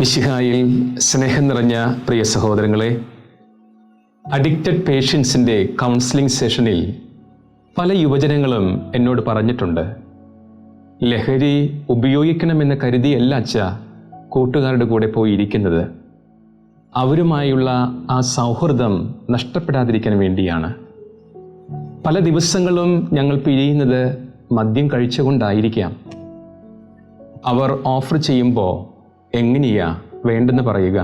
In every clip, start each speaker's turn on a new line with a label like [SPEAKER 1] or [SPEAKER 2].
[SPEAKER 1] മിശിഹായിൽ സ്നേഹം നിറഞ്ഞ പ്രിയ സഹോദരങ്ങളെ, അഡിക്റ്റഡ് പേഷ്യൻസിൻ്റെ കൗൺസിലിംഗ് സെഷനിൽ പല യുവജനങ്ങളും എന്നോട് പറഞ്ഞിട്ടുണ്ട്, ലഹരി ഉപയോഗിക്കണമെന്ന് കരുതിയല്ല അച്ഛ കൂട്ടുകാരുടെ കൂടെ പോയിരിക്കുന്നത്, അവരുമായുള്ള ആ സൗഹൃദം നഷ്ടപ്പെടാതിരിക്കാൻ വേണ്ടിയാണ്. പല ദിവസങ്ങളും ഞങ്ങൾ പിരിയുന്നത് മദ്യം കഴിച്ചുകൊണ്ടായിരിക്കാം. അവർ ഓഫർ ചെയ്യുമ്പോൾ എങ്ങനെയാ വേണ്ടെന്ന് പറയുക?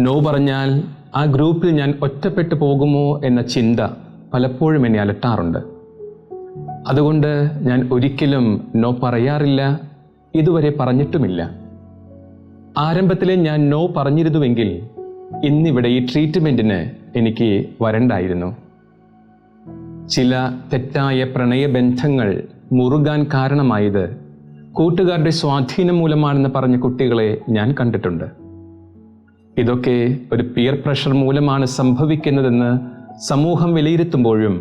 [SPEAKER 1] നോ പറഞ്ഞാൽ ആ ഗ്രൂപ്പിൽ ഞാൻ ഒറ്റപ്പെട്ടു പോകുമോ എന്ന ചിന്ത പലപ്പോഴും എന്നെ അലട്ടാറുണ്ട്. അതുകൊണ്ട് ഞാൻ ഒരിക്കലും നോ പറയാറില്ല, ഇതുവരെ പറഞ്ഞിട്ടുമില്ല. ആരംഭത്തിലെ ഞാൻ നോ പറഞ്ഞിരുന്നുവെങ്കിൽ ഇന്നിവിടെ ഈ ട്രീറ്റ്മെൻറ്റിന് എനിക്ക് വരണ്ടായിരുന്നു. ചില തെറ്റായ പ്രണയബന്ധങ്ങൾ മുറുകാൻ കാരണമായത് കൂട്ടുകാരുടെ സ്വാധീനം മൂലമാണെന്ന് പറഞ്ഞ കുട്ടികളെ ഞാൻ കണ്ടിട്ടുണ്ട്. ഇതൊക്കെ ഒരു പിയർ പ്രഷർ മൂലമാണ് സംഭവിക്കുന്നതെന്ന് സമൂഹം വിലയിരുത്തുമ്പോഴും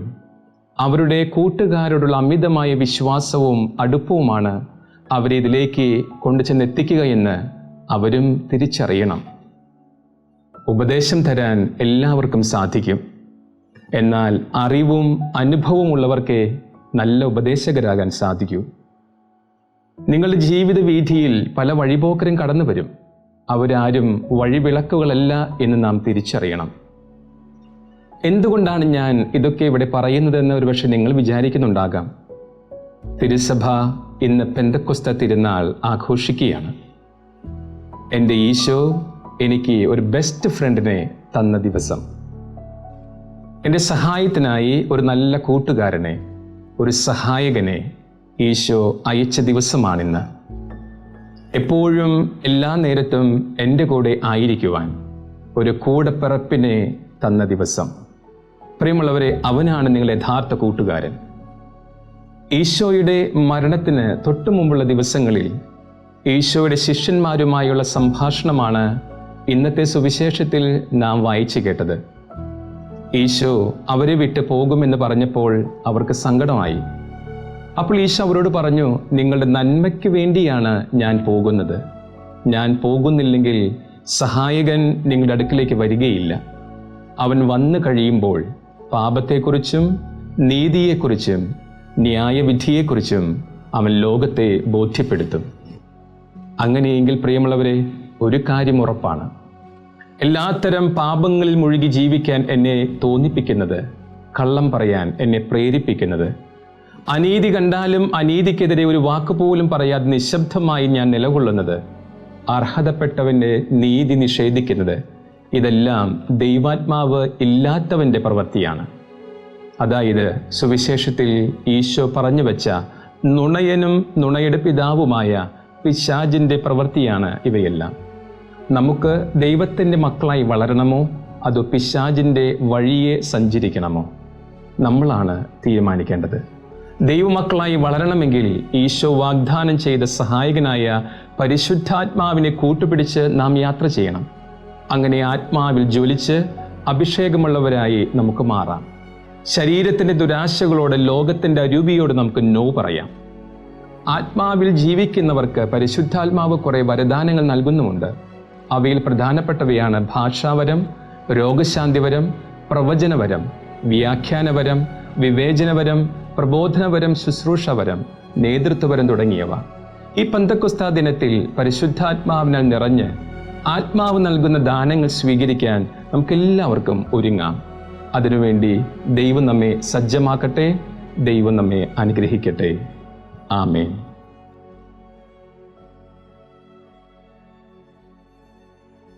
[SPEAKER 1] അവരുടെ കൂട്ടുകാരോടുള്ള അമിതമായ വിശ്വാസവും അടുപ്പവുമാണ് അവരെ ഇതിലേക്ക് കൊണ്ടുചെന്നെത്തിക്കുക എന്ന് അവരും തിരിച്ചറിയണം. ഉപദേശം തരാൻ എല്ലാവർക്കും സാധിക്കും, എന്നാൽ അറിവും അനുഭവവും ഉള്ളവർക്കേ നല്ല ഉപദേശകരാകാൻ സാധിക്കൂ. നിങ്ങളുടെ ജീവിത വീഥിയിൽ പല വഴിപോക്കരും കടന്നു വരും. അവരാരും വഴിവിളക്കുകളല്ല എന്ന് നാം തിരിച്ചറിയണം. എന്തുകൊണ്ടാണ് ഞാൻ ഇതൊക്കെ ഇവിടെ പറയുന്നതെന്ന് ഒരുപക്ഷെ നിങ്ങൾ വിചാരിക്കുന്നുണ്ടാകാം. തിരുസഭ ഇന്ന് പെന്തക്കോസ്ത തിരുനാൾ ആഘോഷിക്കുകയാണ്. എൻ്റെ ഈശോ എനിക്ക് ഒരു ബെസ്റ്റ് ഫ്രണ്ടിനെ തന്ന ദിവസം, എൻ്റെ സഹായത്തിനായി ഒരു നല്ല കൂട്ടുകാരനെ, ഒരു സഹായകനെ ഈശോ അയച്ച ദിവസമാണിന്ന്. എപ്പോഴും എല്ലാ നേരത്തും എൻ്റെ കൂടെ ആയിരിക്കുവാൻ ഒരു കൂടപ്പിറപ്പിനെ തന്ന ദിവസം. പ്രിയമുള്ളവരെ, അവനാണ് നിങ്ങൾ യഥാർത്ഥ കൂട്ടുകാരൻ. ഈശോയുടെ മരണത്തിന് തൊട്ടു മുമ്പുള്ള ദിവസങ്ങളിൽ ഈശോയുടെ ശിഷ്യന്മാരുമായുള്ള സംഭാഷണമാണ് ഇന്നത്തെ സുവിശേഷത്തിൽ നാം വായിച്ചു കേട്ടത്. ഈശോ അവരെ വിട്ട് പോകുമെന്ന് പറഞ്ഞപ്പോൾ അവർക്ക് സങ്കടമായി. അപ്പോൾ ഈശോ അവരോട് പറഞ്ഞു, നിങ്ങളുടെ നന്മയ്ക്ക് വേണ്ടിയാണ് ഞാൻ പോകുന്നത്. ഞാൻ പോകുന്നില്ലെങ്കിൽ സഹായകൻ നിങ്ങളുടെ അടുക്കിലേക്ക് വരികയില്ല. അവൻ വന്നു കഴിയുമ്പോൾ പാപത്തെക്കുറിച്ചും നീതിയെക്കുറിച്ചും ന്യായവിധിയെക്കുറിച്ചും അവൻ ലോകത്തെ ബോധ്യപ്പെടുത്തും. അങ്ങനെയെങ്കിൽ പ്രിയമുള്ളവരെ, ഒരു കാര്യം ഉറപ്പാണ്, എല്ലാത്തരം പാപങ്ങളിൽ മുഴുകി ജീവിക്കാൻ എന്നെ തോന്നിപ്പിക്കുന്നത്, കള്ളം പറയാൻ എന്നെ പ്രേരിപ്പിക്കുന്നത്, അനീതി കണ്ടാലും അനീതിക്കെതിരെ ഒരു വാക്കുപോലും പറയാതെ നിശബ്ദമായി ഞാൻ നിലകൊള്ളുന്നത്, അർഹതപ്പെട്ടവൻ്റെ നീതി നിഷേധിക്കുന്നത്, ഇതെല്ലാം ദൈവാത്മാവ് ഇല്ലാത്തവൻ്റെ പ്രവൃത്തിയാണ്. അതായത് സുവിശേഷത്തിൽ ഈശോ പറഞ്ഞു വച്ച നുണയനും നുണയുടെ പിതാവുമായ പിശാചിൻ്റെ പ്രവൃത്തിയാണ് ഇവയെല്ലാം. നമുക്ക് ദൈവത്തിൻ്റെ മക്കളായി വളരണമോ അതോ പിശാചിൻ്റെ വഴിയെ സഞ്ചരിക്കണമോ? നമ്മളാണ് തീരുമാനിക്കേണ്ടത്. ദൈവമക്കളായി വളരണമെങ്കിൽ ഈശോ വാഗ്ദാനം ചെയ്ത സഹായകനായ പരിശുദ്ധാത്മാവിനെ കൂട്ടുപിടിച്ച് നാം യാത്ര ചെയ്യണം. അങ്ങനെ ആത്മാവിൽ ജ്വലിച്ച് അഭിഷേകമുള്ളവരായി നമുക്ക് മാറാം. ശരീരത്തിൻ്റെ ദുരാശകളോട്, ലോകത്തിൻ്റെ അരൂപിയോട് നമുക്ക് നോ പറയാം. ആത്മാവിൽ ജീവിക്കുന്നവർക്ക് പരിശുദ്ധാത്മാവ് കുറേ വരദാനങ്ങൾ നൽകുന്നുമുണ്ട്. അവയിൽ പ്രധാനപ്പെട്ടവയാണ് ഭാഷാവരം, രോഗശാന്തിവരം, പ്രവചനവരം, വ്യാഖ്യാനവരം, വിവേചനവരം, പ്രബോധനവരം, ശുശ്രൂഷവരം, നേതൃത്വവരം തുടങ്ങിയവ. ഈ പെന്തക്കോസ്താ ദിനത്തിൽ പരിശുദ്ധാത്മാവിനാൽ നിറഞ്ഞ് ആത്മാവ് നൽകുന്ന ദാനങ്ങൾ സ്വീകരിക്കാൻ നമുക്കെല്ലാവർക്കും ഒരുങ്ങാം. അതിനുവേണ്ടി ദൈവം നമ്മെ സജ്ജമാക്കട്ടെ. ദൈവം നമ്മെ അനുഗ്രഹിക്കട്ടെ. ആമേൻ.